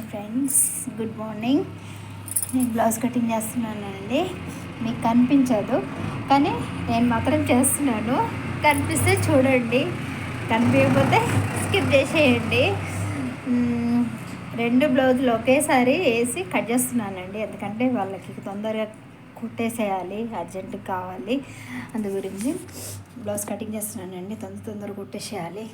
Friends, good morning. నేను blouse cutting చేస్తున్నానండి. మీకు కనిపించదు కానీ నేను మాత్రం చేస్తున్నాను. కనిపిస్తే చూడండి, కనిపించకపోతే స్కిప్ చేసేయండి. రెండు బ్లౌజులు ఒకేసారి వేసి కట్ చేస్తున్నానండి, ఎందుకంటే వాళ్ళకి తొందరగా కుట్టేసేయాలి, అర్జెంటుగా కావాలి. అందు గురించి బ్లౌజ్ కటింగ్ చేస్తున్నానండి. తొందరగా కుట్టేసేయాలి.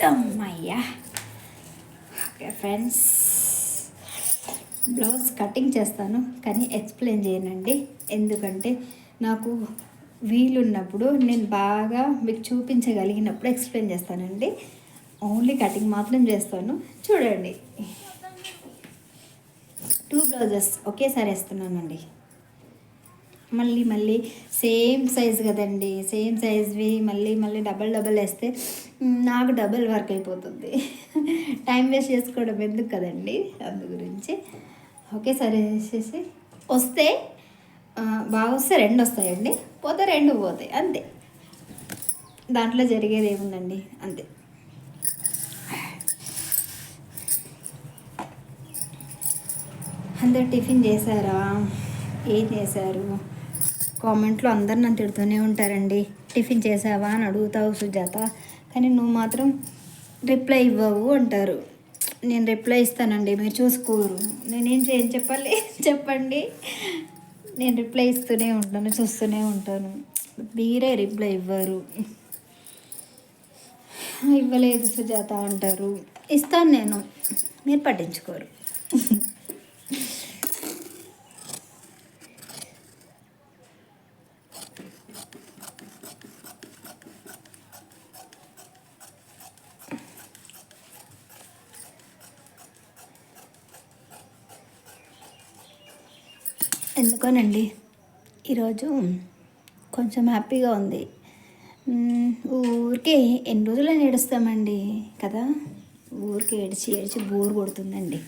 అమ్మయ్యా. ఓకే ఫ్రెండ్స్, బ్లౌజ్ కటింగ్ చేస్తాను కానీ ఎక్స్ప్లెయిన్ చేయనండి, ఎందుకంటే నాకు వీలున్నప్పుడు నేను బాగా మీకు చూపించగలిగినప్పుడు ఎక్స్ప్లెయిన్ చేస్తానండి. ఓన్లీ కటింగ్ మాత్రం చేస్తాను, చూడండి. 2 బ్లౌజెస్ ఒకేసారి వేస్తున్నానండి. మళ్ళీ సేమ్ సైజ్ కదండి, సేమ్ సైజ్వి మళ్ళీ డబల్ వేస్తే నాకు డబల్ వర్క్ అయిపోతుంది. టైం వేస్ట్ చేసుకోవడం ఎందుకు కదండి, అందు గురించి ఒకేసారి వేసేసి వస్తే బాగా వస్తే 2 వస్తాయండి, పోతే 2 పోతాయి, అంతే. దాంట్లో జరిగేది ఏముందండి, అంతే. అందరు టిఫిన్ చేశారా, ఏం చేశారు? కామెంట్లో అందరు నన్ను తిడుతూనే ఉంటారండి. టిఫిన్ చేసావా అని అడుగుతావు సుజాత, కానీ నువ్వు మాత్రం రిప్లై ఇవ్వవు అంటారు. నేను రిప్లై ఇస్తానండి, మీరు చూసుకోరు. నేనేం చేయని చెప్పండి. నేను రిప్లై ఇస్తూనే ఉంటాను, చూస్తూనే ఉంటాను. మీరే రిప్లై ఇవ్వరు. ఇవ్వలేదు సుజాత అంటారు. ఇస్తాను నేను, మీరు పట్టించుకోరు. ఎందుకోనండి ఈరోజు కొంచెం హ్యాపీగా ఉంది. ఊరికే ఎన్ని రోజులని ఏడుస్తామండి కదా, ఊరికే ఏడ్చి బోర్ కొడుతుందండి.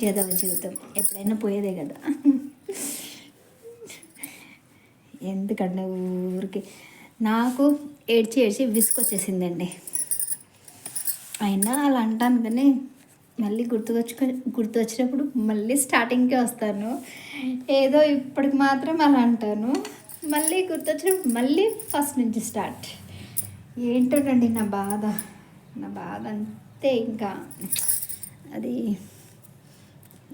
జదవ జీవితం ఎప్పుడైనా పోయేదే కదా. ఎందుకంటే ఊరికి నాకు ఏడ్చి విసుకొచ్చేసిందండి. అయినా అలా అంటాను కానీ మళ్ళీ గుర్తు వచ్చినప్పుడు మళ్ళీ స్టార్టింగ్కే వస్తాను. ఏదో ఇప్పటికి మాత్రం అలా అంటాను, మళ్ళీ గుర్తొచ్చినప్పుడు మళ్ళీ ఫస్ట్ నుంచి స్టార్ట్. ఏంటోనండి నా బాధ అంతే. ఇంకా అది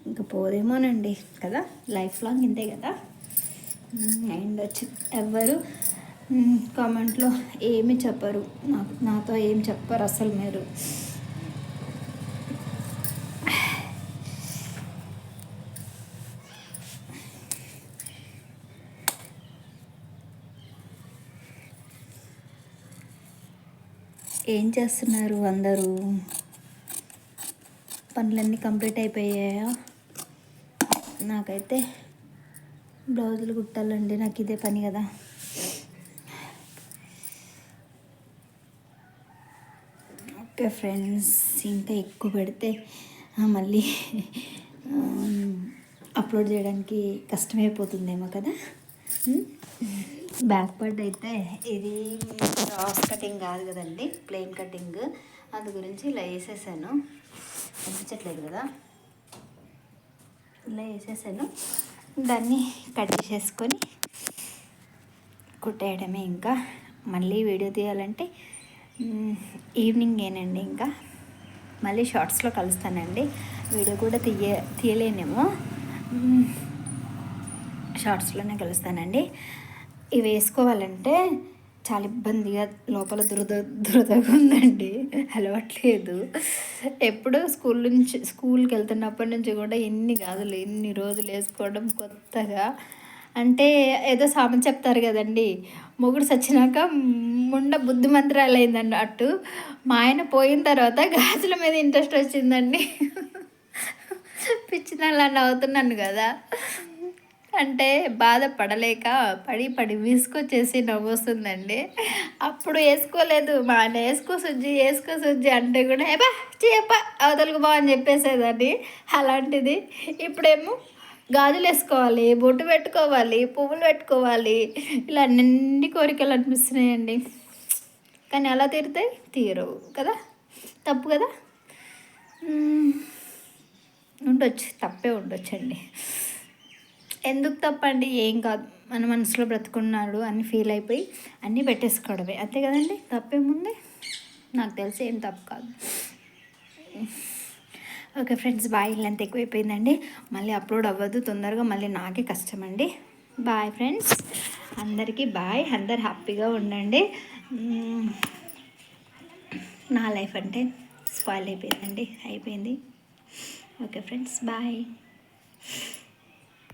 ఇంకా పోదేమోనండి కదా, లైఫ్ లాంగ్ ఇంతే కదా. అండ్ ఎవ్వరు కామెంట్లో ఏమి చెప్పరు, నాతో ఏం చెప్పరు అసలు. మీరు ఏం చేస్తున్నారు అందరూ? పనులన్నీ కంప్లీట్ అయిపోయాయా? నాకైతే బ్లౌజులు కుట్టాలండి, నాకు ఇదే పని కదా. ఓకే ఫ్రెండ్స్, ఇంకా ఎక్కువ పెడితే మళ్ళీ అప్లోడ్ చేయడానికి కష్టమైపోతుందేమో కదా. బ్యాక్ పార్ట్ అయితే ఇది క్రాస్ కటింగ్ కాదు కదండి, ప్లెయిన్ కటింగ్. అందు గురించి ఇలా వేసేసాను, కనిపించట్లేదు కదా, ఇలా వేసేసాను. దాన్ని కట్ చేసేసుకొని కుట్టేయడమే. ఇంకా మళ్ళీ వీడియో తీయాలంటే ఈవినింగేనండి. ఇంకా మళ్ళీ షార్ట్స్లో కలుస్తానండి. వీడియో కూడా తీయలేనేమో, షార్ట్స్లోనే కలుస్తానండి. ఇవి వేసుకోవాలంటే చాలా ఇబ్బందిగా, లోపల దురదగా ఉందండి, అలవాట్లేదు. ఎప్పుడు స్కూల్కి వెళ్తున్నప్పటి నుంచి కూడా ఎన్ని రోజులు వేసుకోవడం కొత్తగా. అంటే ఏదో సామెత చెప్తారు కదండి, మొగుడు చచ్చినాక ముండ బుద్ధి మంత్రాలు అయిందన్నట్టు. మా ఆయన పోయిన తర్వాత గాజుల మీద ఇంట్రెస్ట్ వచ్చిందండి. పిచ్చినలా నవ్వుతున్నాను కదా, అంటే బాధపడలేక పడి విసుకొచ్చేసి నవ్వొస్తుందండి. అప్పుడు వేసుకోలేదు, మా ఆయన వేసుకో సుజ్జి అంటే కూడా చేయప్ప అవతలకు బా అని చెప్పేసేదాన్ని. అలాంటిది ఇప్పుడేమో గాజులు వేసుకోవాలి, బొట్టు పెట్టుకోవాలి, పువ్వులు పెట్టుకోవాలి, ఇలా అన్ని కోరికలు అనిపిస్తున్నాయండి. కానీ అలా తీరుతాయి తీరవు కదా, తప్పు కదా. ఉండొచ్చు, తప్పే ఉండొచ్చండి. ఎందుకు తప్పండి? ఏం కాదు, మన మనసులో బ్రతుకున్నాడు అని ఫీల్ అయిపోయి అన్నీ పెట్టేసుకోవడమే, అంతే కదండి. తప్పేముంది? నాకు తెలిసి ఏం తప్పు కాదు. Okay friends, bye. లెంత్ ఎక్కువైపోయిందండి, మళ్ళీ అప్లోడ్ అవ్వదు తొందరగా, మళ్ళీ నాకే కష్టం అండి. బాయ్ ఫ్రెండ్స్, అందరికీ బాయ్. అందరు హ్యాపీగా ఉండండి. నా లైఫ్ అంటే స్పాయిల్ అయిపోయిందండి, అయిపోయింది. Okay friends, bye.